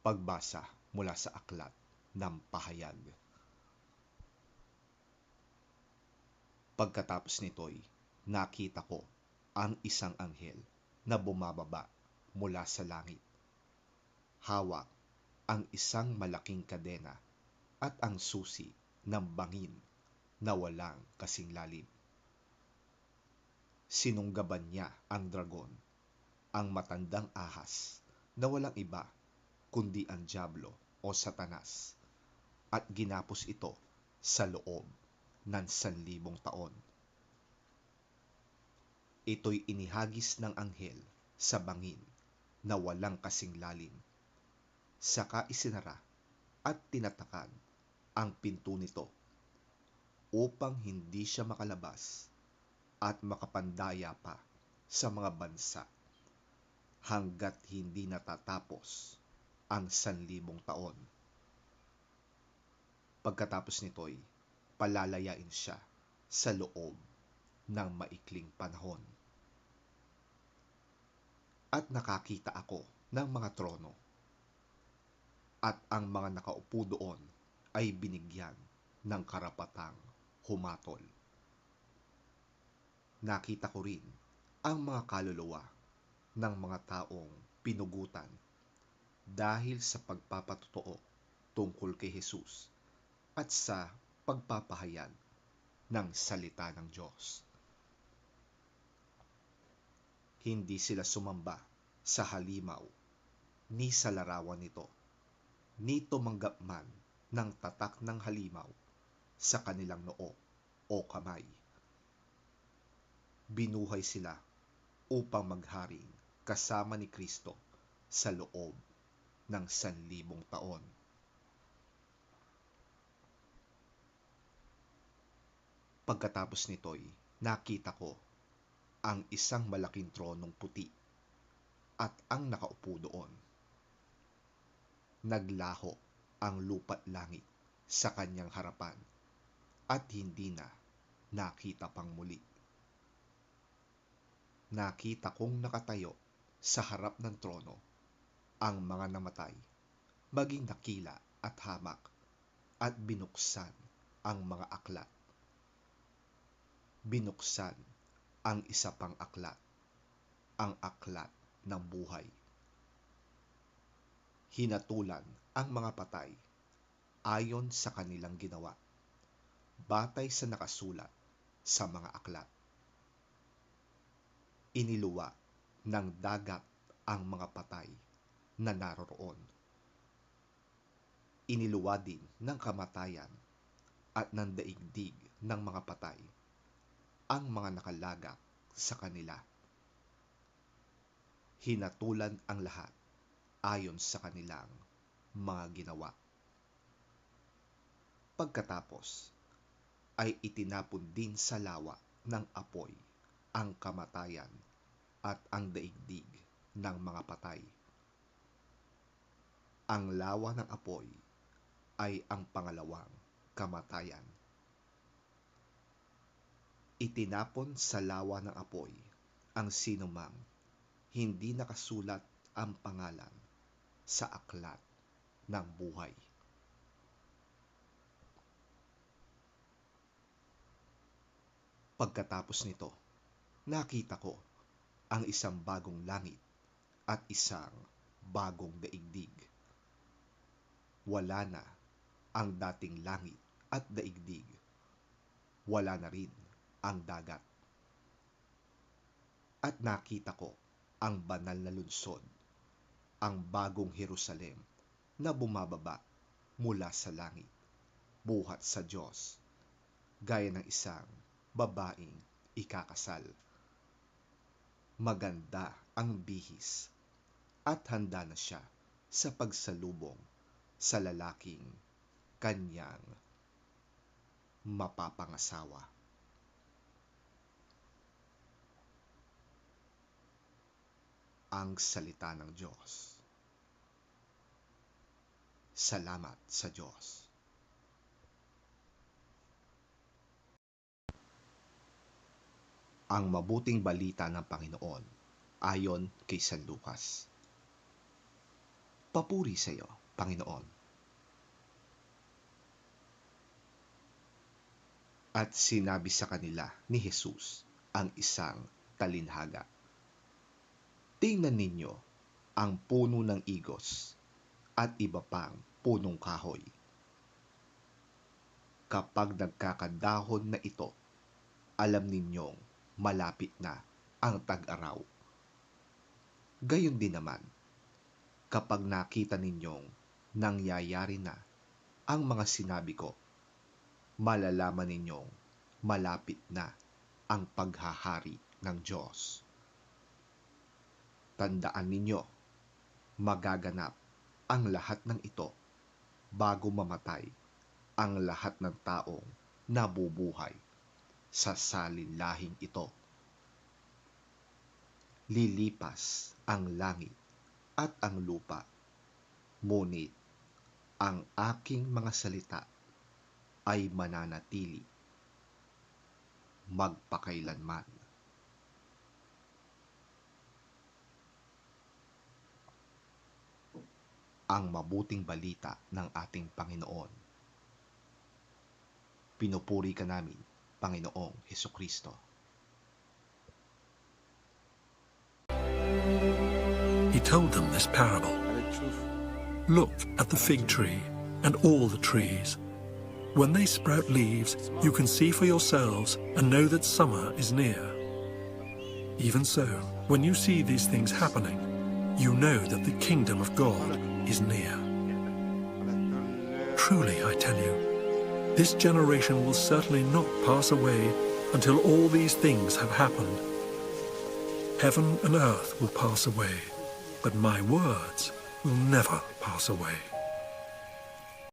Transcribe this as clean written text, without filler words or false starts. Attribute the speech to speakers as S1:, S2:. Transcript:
S1: Pagbasa mula sa aklat ng pahayag. Pagkatapos nito'y nakita ko ang isang anghel na bumababa mula sa langit. Hawak ang isang malaking kadena at ang susi ng bangin na walang kasing lalim. Sinunggaban niya ang dragon, ang matandang ahas na walang iba kundi ang Diablo o Satanas, at ginapos ito sa loob ng 1,000 taon. Ito'y inihagis ng anghel sa bangin na walang kasing lalim. Saka isinara at tinatakan ang pinto nito upang hindi siya makalabas at makapandaya pa sa mga bansa hanggat hindi natatapos ang 1,000 taon. Pagkatapos nito'y palalayain siya sa loob ng maikling panahon. At nakakita ako ng mga trono, at ang mga nakaupo doon ay binigyan ng karapatang humatol. Nakita ko rin ang mga kaluluwa ng mga taong pinugutan dahil sa pagpapatotoo tungkol kay Jesus at sa pagpapahayag ng salita ng Diyos. Hindi sila sumamba sa halimaw ni sa larawan nito, ni tumanggap man ng tatak ng halimaw sa kanilang noo o kamay. Binuhay sila upang magharing kasama ni Kristo sa loob ng 1,000 taon. Pagkatapos nito'y nakita ko ang isang malaking tronong puti at ang nakaupo doon. Naglaho ang lupa't langit sa kanyang harapan at hindi na nakita pang muli. Nakita kong nakatayo sa harap ng trono ang mga namatay, maging dakila at hamak, at binuksan ang mga aklat. Binuksan ang isa pang aklat, ang aklat ng buhay. Hinatulan ang mga patay ayon sa kanilang ginawa, batay sa nakasulat sa mga aklat. Iniluwa ng dagat ang mga patay na naroroon. Iniluwa din ng kamatayan at ng daigdig ng mga patay ang mga nakalagak sa kanila. Hinatulan ang lahat ayon sa kanilang mga ginawa. Pagkatapos ay itinapon din sa lawa ng apoy ang kamatayan at ang daigdig ng mga patay. Ang lawa ng apoy ay ang pangalawang kamatayan. Itinapon sa lawa ng apoy ang sinumang hindi nakasulat ang pangalan sa aklat ng buhay. Pagkatapos nito, nakita ko ang isang bagong langit at isang bagong daigdig. Wala na ang dating langit at daigdig. Wala na rin ang dagat. At nakita ko ang banal na lungsod, ang bagong Jerusalem na bumababa mula sa langit, buhat sa Diyos, gaya ng isang babaeng ikakasal. Maganda ang bihis at handa na siya sa pagsalubong sa lalaking kanyang mapapangasawa. Ang salita ng Diyos. Salamat sa Diyos. Ang mabuting balita ng Panginoon ayon kay San Lucas. Papuri sa iyo, Panginoon. At sinabi sa kanila ni Jesus ang isang talinhaga. Tingnan ninyo ang puno ng igos at iba pang punong kahoy. Kapag nagkakadahon na ito, alam ninyong malapit na ang tag-araw. Gayon din naman, kapag nakita ninyong nangyayari na ang mga sinabi ko, malalaman ninyong malapit na ang paghahari ng Diyos. Tandaan ninyo, magaganap ang lahat ng ito bago mamatay ang lahat ng taong nabubuhay sa salinlahing ito. Lilipas ang langit at ang lupa, ngunit ang aking mga salita ay mananatili magpakailanman. Ang mabuting balita ng ating Panginoon. Pinupuri ka namin, Panginoong Hesukristo.
S2: He told them this parable. Look at the fig tree and all the trees. When they sprout leaves, you can see for yourselves and know that summer is near. Even so, when you see these things happening, you know that the kingdom of God is near. Truly, I tell you, this generation will certainly not pass away until all these things have happened. Heaven and earth will pass away, but my words will never pass away.